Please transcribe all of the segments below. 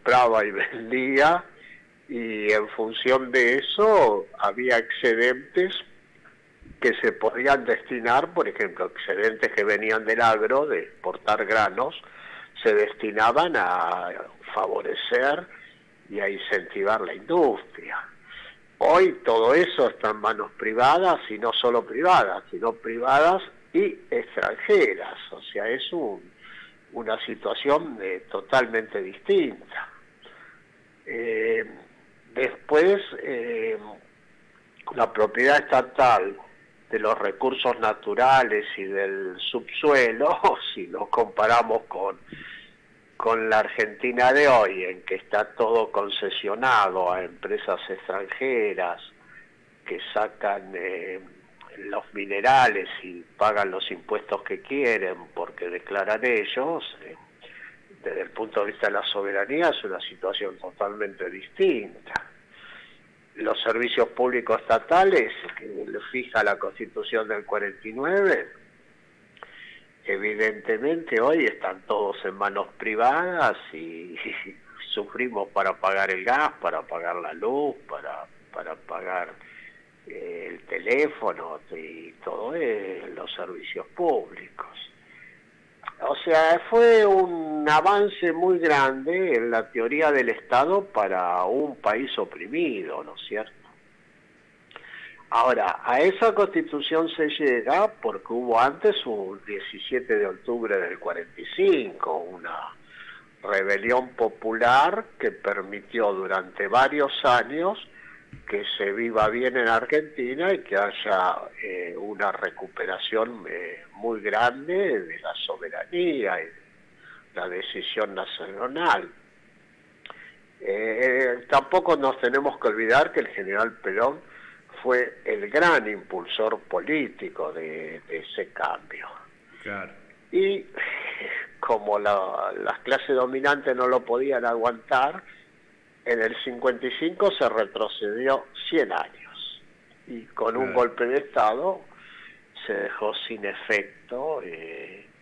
compraba y vendía, y en función de eso había excedentes que se podían destinar, por ejemplo, excedentes que venían del agro, de exportar granos, se destinaban a favorecer y a incentivar la industria. Hoy todo eso está en manos privadas, y no solo privadas, sino privadas y extranjeras. O sea, es una situación totalmente distinta. Después, la propiedad estatal de los recursos naturales y del subsuelo, si lo comparamos con la Argentina de hoy, en que está todo concesionado a empresas extranjeras que sacan los minerales y pagan los impuestos que quieren porque declaran ellos, desde el punto de vista de la soberanía es una situación totalmente distinta. Los servicios públicos estatales, que le fija la Constitución del 49, evidentemente hoy están todos en manos privadas y sufrimos para pagar el gas, para pagar la luz, para pagar el teléfono y todo los servicios públicos. O sea, fue un avance muy grande en la teoría del Estado para un país oprimido, ¿no es cierto? Ahora, a esa Constitución se llega porque hubo antes un 17 de octubre del 45, una rebelión popular que permitió durante varios años que se viva bien en Argentina y que haya una recuperación muy grande de la soberanía y de la decisión nacional. Tampoco nos tenemos que olvidar que el general Perón fue el gran impulsor político de ese cambio. Claro. Y como las clases dominantes no lo podían aguantar, en el 55 se retrocedió 100 años y con un golpe de Estado se dejó sin efecto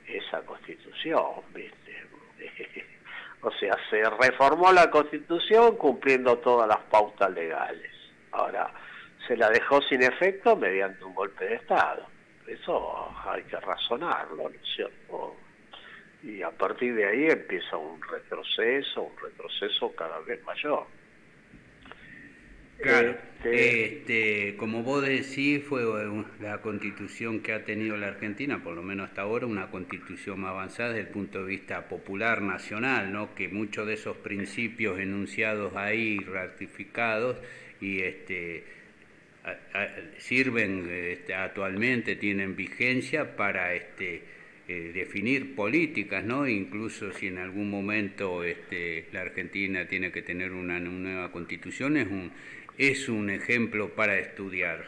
esa Constitución, ¿viste? O sea, se reformó la Constitución cumpliendo todas las pautas legales. Ahora, se la dejó sin efecto mediante un golpe de Estado. Eso hay que razonarlo, ¿no es cierto? Y a partir de ahí empieza un retroceso cada vez mayor. Claro, como vos decís, fue la constitución que ha tenido la Argentina, por lo menos hasta ahora, una constitución más avanzada desde el punto de vista popular, nacional, ¿no? Que muchos de esos principios enunciados ahí, ratificados, y sirven actualmente, tienen vigencia para definir políticas, ¿no? Incluso si en algún momento la Argentina tiene que tener una nueva constitución, es un ejemplo para estudiar.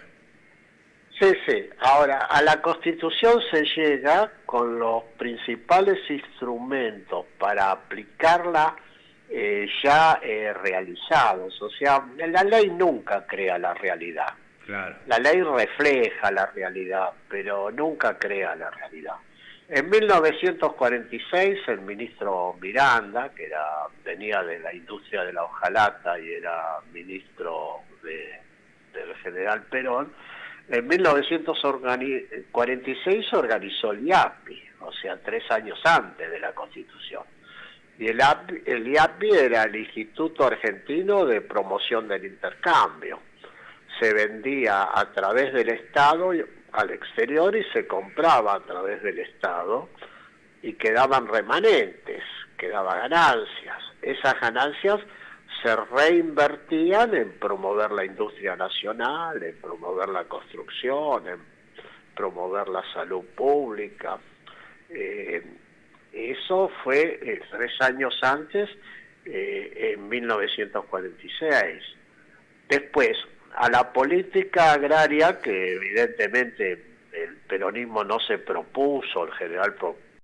Sí, sí. Ahora, a la Constitución se llega con los principales instrumentos para aplicarla ya realizados. O sea, la ley nunca crea la realidad. Claro. La ley refleja la realidad, pero nunca crea la realidad. En 1946 el ministro Miranda, que venía de la industria de la hojalata y era ministro del general Perón, en 1946 organizó el IAPI, o sea, 3 años antes de la Constitución. Y el IAPI era el Instituto Argentino de Promoción del Intercambio. Se vendía a través del Estado al exterior y se compraba a través del Estado y quedaban remanentes, quedaban ganancias. Esas ganancias se reinvertían en promover la industria nacional, en promover la construcción, en promover la salud pública. Eso fue 3 años antes, en 1946. Después, a la política agraria, que evidentemente el peronismo no se propuso, el general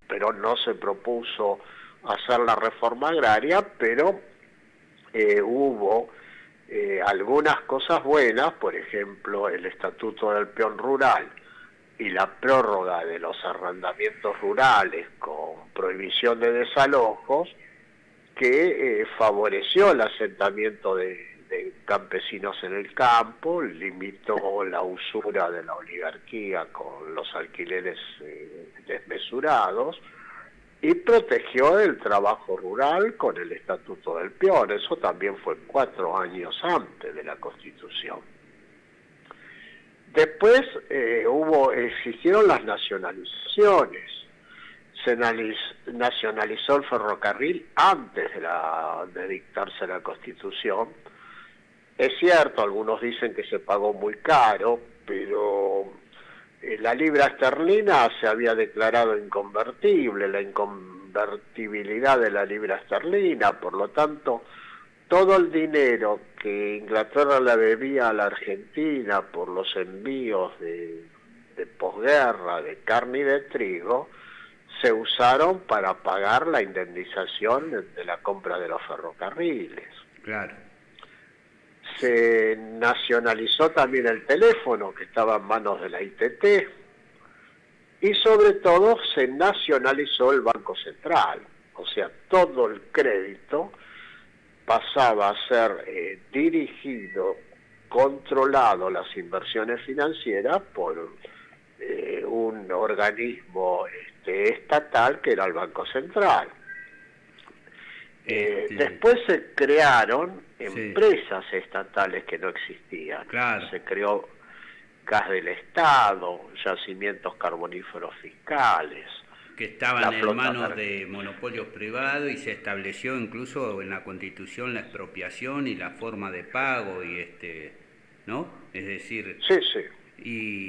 Perón no se propuso hacer la reforma agraria, pero hubo algunas cosas buenas, por ejemplo, el Estatuto del Peón Rural y la prórroga de los arrendamientos rurales con prohibición de desalojos, que favoreció el asentamiento de campesinos en el campo, limitó la usura de la oligarquía con los alquileres desmesurados y protegió el trabajo rural con el Estatuto del Peón. Eso también fue 4 años antes de la Constitución. Después existieron las nacionalizaciones. Se nacionalizó el ferrocarril antes de dictarse la Constitución. Es cierto, algunos dicen que se pagó muy caro, pero la libra esterlina se había declarado inconvertible, la inconvertibilidad de la libra esterlina, por lo tanto, todo el dinero que Inglaterra le debía a la Argentina por los envíos de posguerra, de carne y de trigo, se usaron para pagar la indemnización de la compra de los ferrocarriles. Claro. Se nacionalizó también el teléfono, que estaba en manos de la ITT, y sobre todo se nacionalizó el Banco Central, o sea, todo el crédito pasaba a ser dirigido, controlado, las inversiones financieras por un organismo estatal que era el Banco Central. Después se crearon empresas estatales que no existían. Claro. Se creó Gas del Estado, yacimientos carboníferos fiscales. Que estaban en manos de monopolios privados y se estableció incluso en la Constitución la expropiación y la forma de pago y ¿no? Es decir... Sí, sí. Y...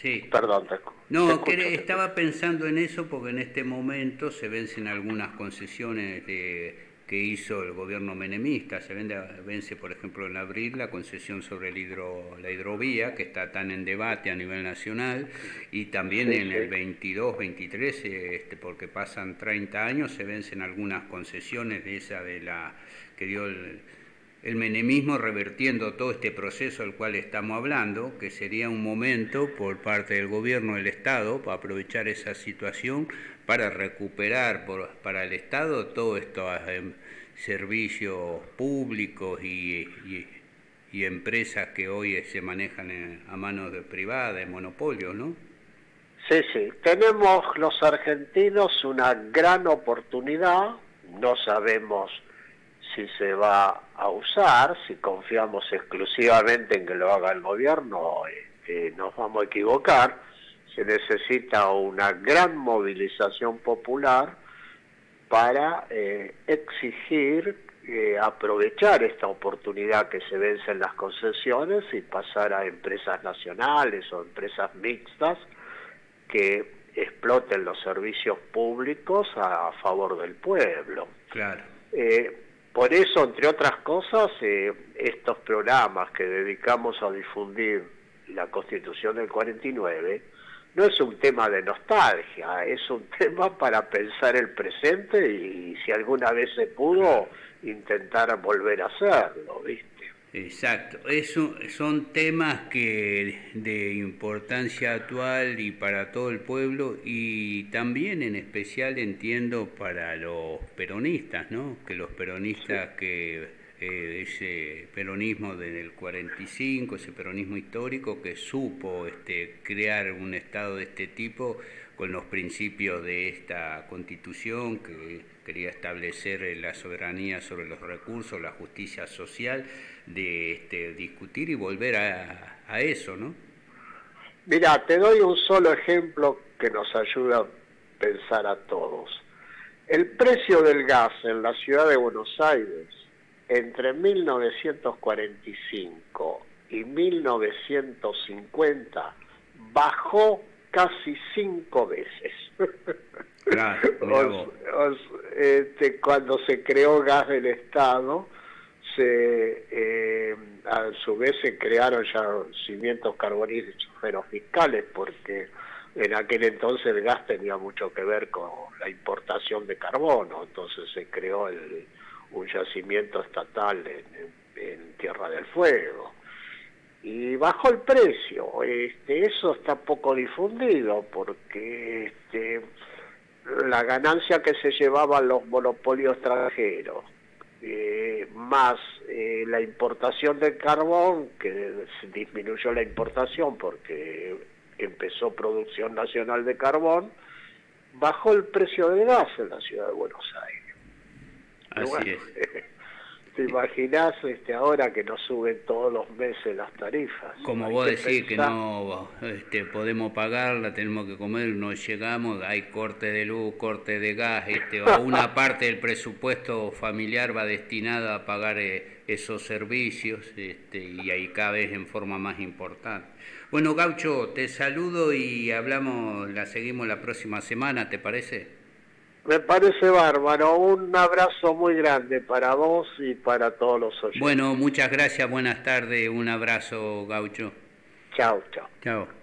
Sí. Perdón, no, estaba pensando en eso porque en este momento se vencen algunas concesiones que hizo el gobierno menemista. Se vence, por ejemplo, en abril la concesión sobre la hidrovía, que está tan en debate a nivel nacional, y también en el 22, 23, porque pasan 30 años, se vencen algunas concesiones de esa de la que dio el menemismo, revertiendo todo este proceso del cual estamos hablando, que sería un momento por parte del gobierno del Estado para aprovechar esa situación para recuperar para el Estado todos estos servicios públicos y empresas que hoy se manejan a manos de privadas, de monopolios, ¿no? Sí, sí. Tenemos los argentinos una gran oportunidad, no sabemos si se va a usar, si confiamos exclusivamente en que lo haga el gobierno, nos vamos a equivocar. Se necesita una gran movilización popular para exigir aprovechar esta oportunidad que se vence en las concesiones y pasar a empresas nacionales o empresas mixtas que exploten los servicios públicos a favor del pueblo. Claro. Por eso, entre otras cosas, estos programas que dedicamos a difundir la Constitución del 49 no es un tema de nostalgia, es un tema para pensar el presente y si alguna vez se pudo, intentar volver a hacerlo, ¿viste? Exacto, son temas que de importancia actual y para todo el pueblo y también en especial entiendo para los peronistas, ¿no? Que los peronistas que ese peronismo desde el 45, ese peronismo histórico que supo crear un Estado de este tipo con los principios de esta Constitución que quería establecer la soberanía sobre los recursos, la justicia social, de discutir y volver a eso, ¿no? Mira, te doy un solo ejemplo que nos ayuda a pensar a todos. El precio del gas en la ciudad de Buenos Aires entre 1945 y 1950 bajó casi 5 veces. Claro, cuando se creó Gas del Estado, a su vez se crearon yacimientos carboníferos fiscales, porque en aquel entonces el gas tenía mucho que ver con la importación de carbono, entonces se creó un yacimiento estatal en Tierra del Fuego. Y bajó el precio. Eso está poco difundido porque la ganancia que se llevaban los monopolios extranjeros, más la importación de carbón, que disminuyó la importación porque empezó producción nacional de carbón, bajó el precio del gas en la ciudad de Buenos Aires. Así Bueno, es. ¿te imaginás ahora que nos suben todos los meses las tarifas? Como Hay vos que decís que pensar. no podemos pagarla, tenemos que comer, no llegamos, hay corte de luz, corte de gas, o una parte del presupuesto familiar va destinada a pagar esos servicios, y ahí cada vez en forma más importante. Bueno, Gaucho, te saludo y hablamos, la seguimos la próxima semana, ¿te parece? Me parece bárbaro. Un abrazo muy grande para vos y para todos los oyentes. Bueno, muchas gracias, buenas tardes, un abrazo, Gaucho. Chao, chao. Chao.